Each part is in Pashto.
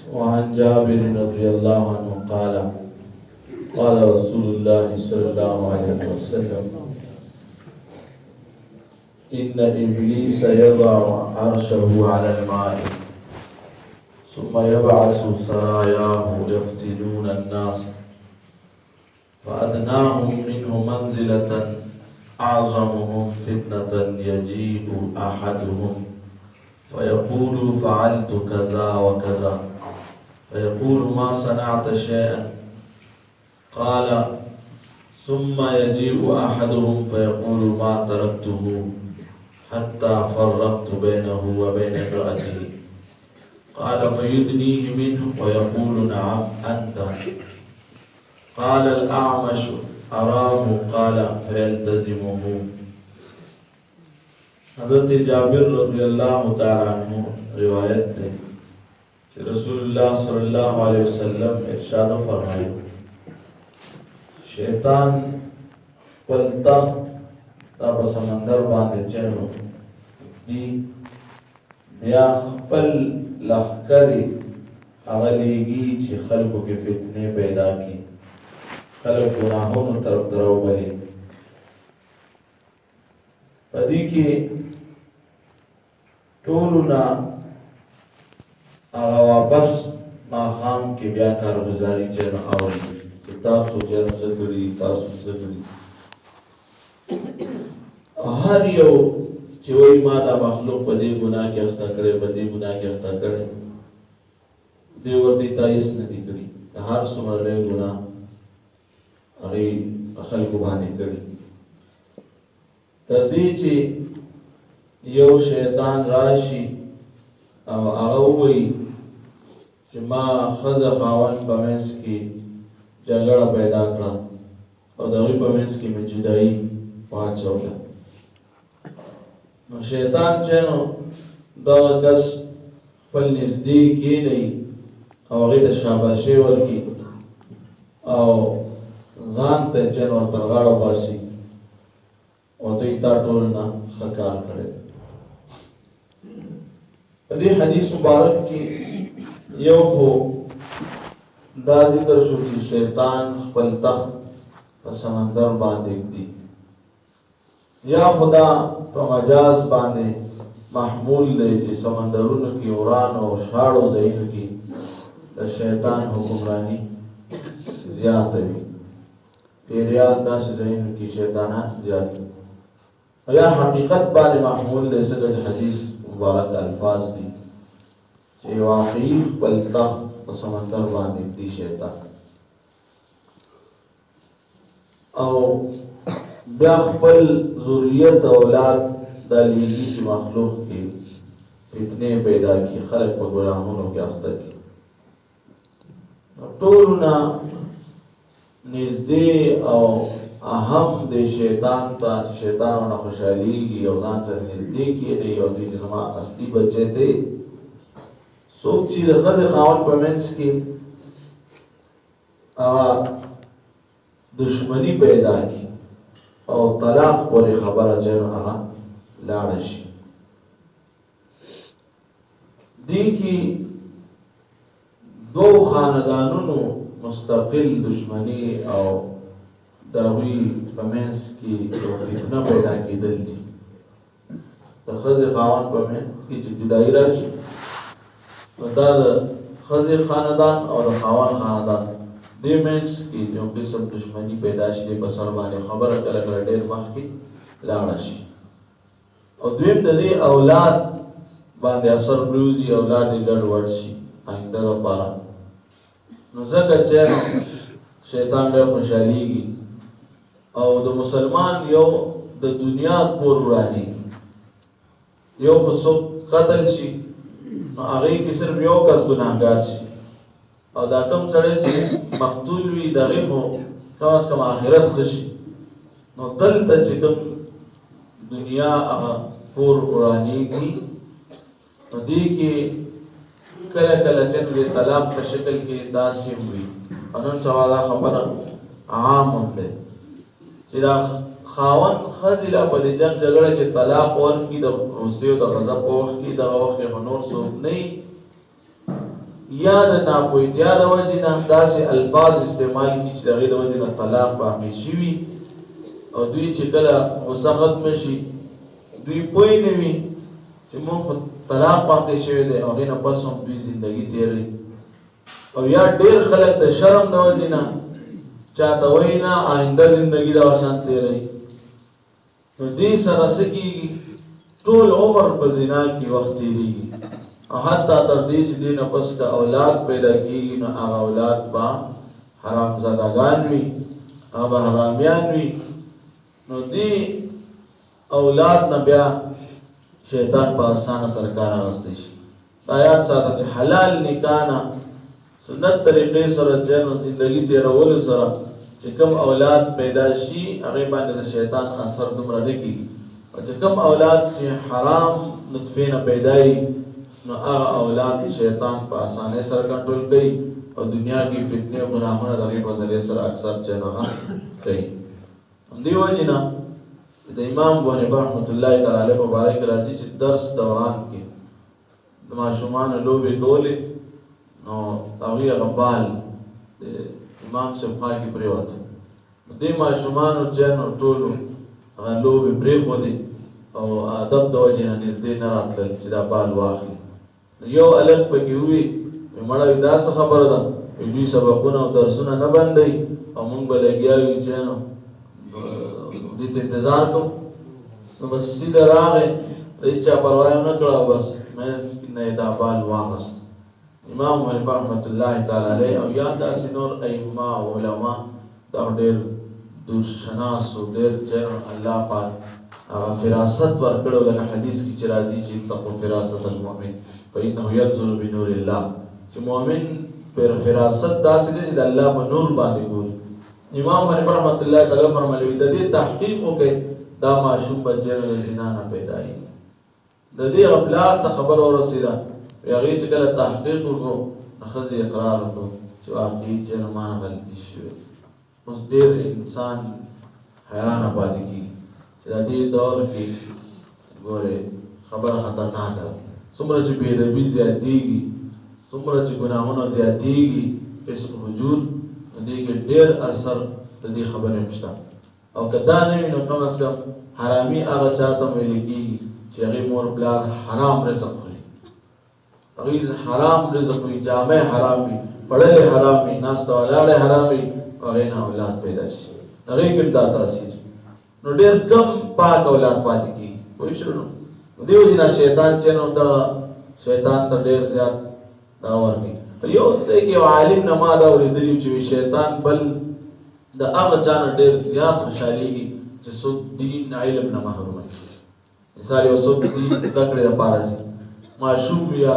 وعن جابر رضي الله عنه قال قال رسول الله صلى الله عليه وسلم إن إبليس يضع عرشه على الماء ثم يبعث سراياه يفتنون الناس فأدناهم منه منزلة أعظمهم فتنة يجيء أحدهم فيقول فعلت كذا وكذا فيقول ما صنعت شيئا قال ثم يجيء أحدهم فيقول ما تركته حتى فرقت بينه وبين امرأته قال فيدنيه منه ويقول نعم أنت قال الأعمش أراه قال فيلتزمه حضرت جابر رضی اللہ تعالی عنہ روایت ہے کہ رسول اللہ صلی اللہ علیہ وسلم ارشاد فرمائے شیطان پلتا تا په سمندر باندې چنو دی بیا خپل لخکری اغلیگی چې خلقو کې فتنه پیدا کی خلق گناہونو طرف درو بلی پدی کې ټولنا هغه واپس ماښام کې بیا کارګزاري چې اوري چې تاسو چې څه کړي تاسو څه کړي هر یو چې وایي ما دا مخلوق په دې ګناه کې اخته کړی په دې ګناه کې اخته کړی دی ورته تایس نه دي کړی هر څومره لوی ګناه هغه خلکو باندې کړی تر دې چې یو شیطان راشي او هغه وایي چې ما ښځه خاوند په منځ کې جګړه پیدا کړه او د هغوی په منځ کې مې جدایي واچوله نو شیطان چې نو دغه کس خپل نږدې کېنوي او هغې ته شاباشي ورکړي او ځان ته چې نو ورته غاړه باسي او دوی تا ټول نه ښه کار کړی په دې حدیث مبارک کې یو خو دا ذکر شو چې شیطان خپل تخت په سمندر باندې ږدي یا خدا په مجاز باندې محمول دی چې سمندرونو کې وران او شاړو ځایونو کې د شیطان حکمرانی زیاته وي پیریان داسې ځایونو کې شیطانان زیات وي یا حقیقت باندې محمول دی ځکه چې حدیث مبارک الفاظ دي چې واقعي خپل تخت په سمندر باندې ږدي شیطان او بیا خپل ذریت اولاد د لیږي چې مخلوق کې فتنې پیدا کړي خلک په ګناهونو کې اخته کړي ټولنا نږدې او اهم د شیطان ته شیطانونه خوشحالېږي او ځان سره نږدې کېږي او دوی زما اصلي بچی دی څوک چې د ښځې خاوند په منځ کې هغه دشمني پیدا کړي او طلاق پورې خبره چې هغه لاړه شي دې کې دو خاندانونو مستقل دشمنی او د هغوی په منځ کې یو فتنه پیدا کېدل دي د ښځې خاوند په منځ کې چې جدایي راشي نو دا د ښځې خاندان او د خاوند خاندان دې منځ کې یو قسم دشمني پیدا شي د په سر باندې خبره کله کله ډېر مخکې لاړه شي او دویم د دې اولاد باندې اثر پرېوځي اولاد یې ګډوډ شي آینده لپاره نو ځکه چې شیطان ډېر خوشحالېږي او د مسلمان یو د دنیا کور ورانېږي یو خو څوک قتل شي نو هغې کې صرف یو کس ګناهګار شي او دا کوم سړی چې مقتول وي د هغې خو کم از کم آخرت ښه شي نو دلته چې کوم دنیا هغه کور ورانېږي نو دې کې کله کله چې د طلاق په شکل کې داسې وي او نن سبا دا خبره عام هم دی چې دا خاوند ښځې له په دې جنګ جګړه کې طلاق ورکړي د روسیې او د غضب په وخت کې دغه وخت کې خو نور څوک نه وي یا د ناپوهتیا د وجې نه داسې الفاظ استعمال کړي چې د هغې د وجې نه طلاق واقع شوي او دوی چې کله غصه ختمه شي دوی پوه نه وي چې مونږ خو طلاق واقع شوی دی او هغې نه پس هم دوی زندګي تېروي او یا ډېر خلک د شرم د وجې نه چاته وایي نه آینده زندګي د ورشان تېروي نو دې سره څه کېږي ټول عمر په زنا کې وخت تېرېږي او حتی تر دې چې دې نه پس د اولاد پیدا کېږي نو هغه اولاد به حرامزادګان وي هغه به حرامیان وي نو دې اولاد نه بیا شیطان په اسانه سره کار اخیستی شي دا یاد ساته چې حلال نکاح نه سنت طریقې سره جنو زندګي تېرولو سره چې کوم اولاد پیدا شي هغې باندې د شیطان اثر دومره نه کېږي او چې کوم اولاد چې حرام نطفې نه پیدا وي نو هغه اولاد شیطان په اسانۍ سره کنټرول کوي او دنیا کې فتنې او ګناهونه د هغې په ذریعې سره اکثر جنو کوي همدې وجې نه د امام ابو حنیفه رحمت الله تعالی علیه په باره کې راځي چې درس دوران کې د ماشومانو لوبې کولې نو هغوی هغه بال د امام صاحب خوا کې پرېوته نو دې ماشومانو چې نو ټولو هغه لوبې پرېښودې او ادب د وجې نه نږدې نه راتلل چې دا بال واخلي نو یو هلک پکې ووي مړه وي دا څه خبره ده دوی سبقونه او درسونه نه بندوي او موږ به لګیا یو چې نو دې ته انتظار کوو نو بس سیده راغی د هېچا پروا یې ونه کړه او بس منځ کې نه یې دا بال واخیست امام حنیفه رحمت الله تعالی علیه او یا داسې نور ائمه او علما دا ډېر دوشناس او ډېر الله پاک هغه فراست ورکړی لکه حدیث کې چې راځي چې اتقوا فراست المؤمن فانه ينظر بنور الله چې مؤمن پر فراست داسې دی چې د الله په نور باندې ګوري امام حنیفه رحمت الله تعالی فرمایي د دې تحقیق وکړي دا ماشوم بچی د زنا نه پیدایي د دې پلار ته خبر ورسېده هغې چې کله تحقیق وکړو نو ښځې اقرار وکړو چې واقعي چې ما نه غلطي شوې اوس ډېر انسان حیرانه پاتې کېږي چې د دې دور کې ګورې خبره خطرناکه ده څومره چې بېادبي زیاتېږي څومره چې ګناهونه زیاتېږي فسق فجور نو دې کې ډېر اثر د دې خبرې هم شته او که دا نه وي نو کم از کم حرامي هغه چا ته ویل کېږي چې هغې مور پلار حرام رزق خوري هغوی حرام رزق وي جامې حرام وي خوړلې حرام وي ناسته ولاړې حرام وي هغې نه اولاد پیدا شي هغې کې دا تاثیر نو ډېر کم پاک اولاد پاتې کېږي پوه شو نو دې وجې نه شیطان چې نو دا شیطان ته ډېر زیات دا ورکوي یو دی کې یو عالم نه ما دا اورېدلي چې شیطان بل د هغه چا نه ډېر زیات خوشحالېږي چې څوک دین علم نه محروموي مثال یو څوک دین زده کړې دپاره ځي ماشوم یا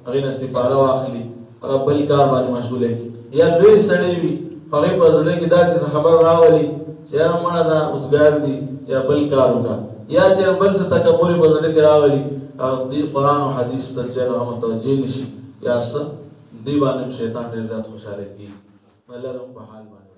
هغې نه سپاره واخلي هغه بل کار باندې مشغوله کړي یا لوی سړی وي هغې په زړه کې داسې خبر راولي چې یاره مړه دا اوسګار دي یا بل کار وکړه یا چې بل څه تکبر یې په زړه کې راولي دې قرآن او حدیث ته چې هغه متوجه نه شي یا څه دې باندې شیطان ډېر زیات خوشحاله کېږي الله په حال باندې